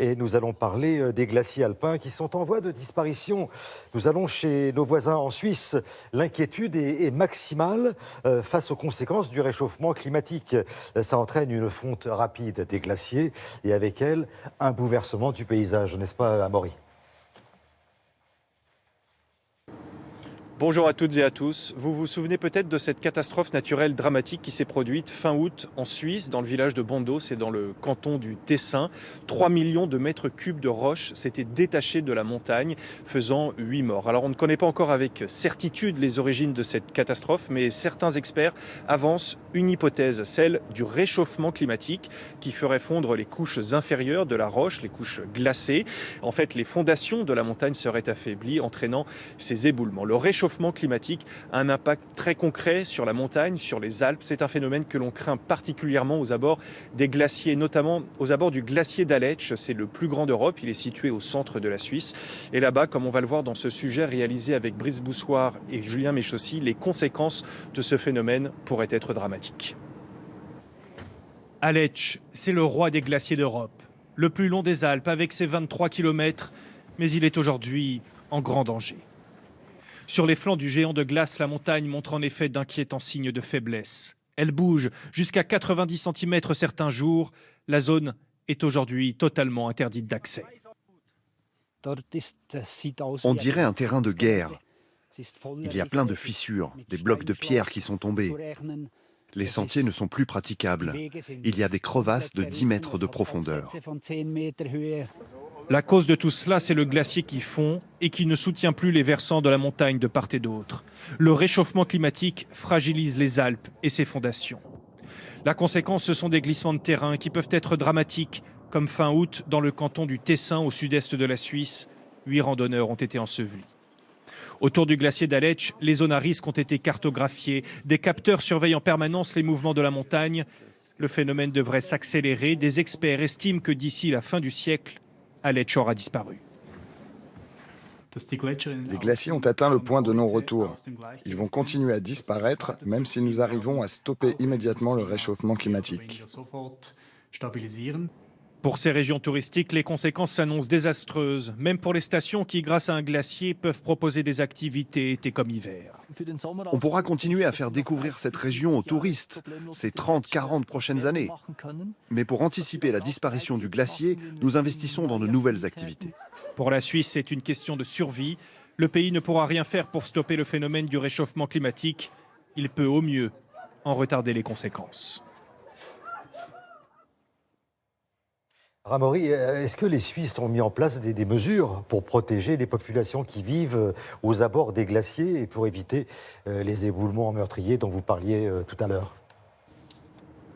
et nous allons parler des glaciers alpins qui sont en voie de disparition. Nous allons chez nos voisins en Suisse. L'inquiétude est maximale face aux conséquences du réchauffement climatique. Ça entraîne une fonte rapide des glaciers et avec elle un bouleversement du paysage, n'est-ce pas, Amaury ? Bonjour à toutes et à tous. Vous vous souvenez peut-être de cette catastrophe naturelle dramatique qui s'est produite fin août en Suisse, dans le village de Bondo, c'est dans le canton du Tessin. 3 millions de mètres cubes de roches s'étaient détachés de la montagne, faisant 8 morts. Alors on ne connaît pas encore avec certitude les origines de cette catastrophe, mais certains experts avancent une hypothèse, celle du réchauffement climatique qui ferait fondre les couches inférieures de la roche, les couches glacées. En fait, les fondations de la montagne seraient affaiblies, entraînant ces éboulements. Le réchauffement climatique a un impact très concret sur la montagne, sur les Alpes. C'est un phénomène que l'on craint particulièrement aux abords des glaciers, notamment aux abords du glacier d'Aletsch. C'est le plus grand d'Europe, il est situé au centre de la Suisse. Et là-bas, comme on va le voir dans ce sujet réalisé avec Brice Boussoir et Julien Méchaussy, les conséquences de ce phénomène pourraient être dramatiques. Aletsch, c'est le roi des glaciers d'Europe, le plus long des Alpes avec ses 23 km, mais il est aujourd'hui en grand danger. Sur les flancs du géant de glace, la montagne montre en effet d'inquiétants signes de faiblesse. Elle bouge jusqu'à 90 cm certains jours. La zone est aujourd'hui totalement interdite d'accès. On dirait un terrain de guerre. Il y a plein de fissures, des blocs de pierre qui sont tombés. Les sentiers ne sont plus praticables. Il y a des crevasses de 10 mètres de profondeur. La cause de tout cela, c'est le glacier qui fond et qui ne soutient plus les versants de la montagne de part et d'autre. Le réchauffement climatique fragilise les Alpes et ses fondations. La conséquence, ce sont des glissements de terrain qui peuvent être dramatiques, comme fin août dans le canton du Tessin au sud-est de la Suisse. 8 randonneurs ont été ensevelis. Autour du glacier d'Aletsch, les zones à risque ont été cartographiées. Des capteurs surveillent en permanence les mouvements de la montagne. Le phénomène devrait s'accélérer. Des experts estiment que d'ici la fin du siècle, Aletsch aura disparu. Les glaciers ont atteint le point de non-retour. Ils vont continuer à disparaître, même si nous arrivons à stopper immédiatement le réchauffement climatique. Pour ces régions touristiques, les conséquences s'annoncent désastreuses, même pour les stations qui, grâce à un glacier, peuvent proposer des activités été comme hiver. On pourra continuer à faire découvrir cette région aux touristes ces 30-40 prochaines années. Mais pour anticiper la disparition du glacier, nous investissons dans de nouvelles activités. Pour la Suisse, c'est une question de survie. Le pays ne pourra rien faire pour stopper le phénomène du réchauffement climatique. Il peut au mieux en retarder les conséquences. Amaury, est-ce que les Suisses ont mis en place des mesures pour protéger les populations qui vivent aux abords des glaciers et pour éviter les éboulements meurtriers dont vous parliez tout à l'heure ?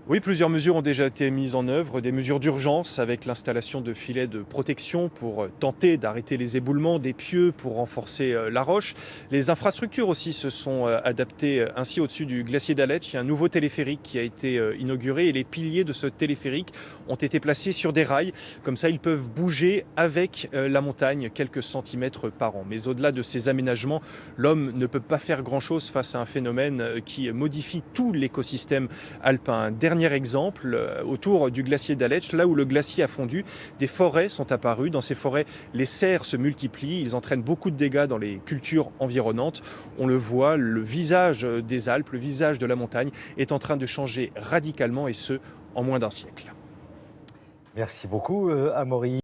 Oui, plusieurs mesures ont déjà été mises en œuvre, des mesures d'urgence avec l'installation de filets de protection pour tenter d'arrêter les éboulements, des pieux pour renforcer la roche. Les infrastructures aussi se sont adaptées. Ainsi, au-dessus du glacier d'Aletsch, il y a un nouveau téléphérique qui a été inauguré et les piliers de ce téléphérique ont été placés sur des rails. Comme ça, ils peuvent bouger avec la montagne quelques centimètres par an. Mais au-delà de ces aménagements, l'homme ne peut pas faire grand-chose face à un phénomène qui modifie tout l'écosystème alpin. Dernier exemple, autour du glacier d'Aletsch, là où le glacier a fondu, des forêts sont apparues. Dans ces forêts, les cerfs se multiplient, ils entraînent beaucoup de dégâts dans les cultures environnantes. On le voit, le visage des Alpes, le visage de la montagne est en train de changer radicalement et ce, en moins d'un siècle. Merci beaucoup, Amaury.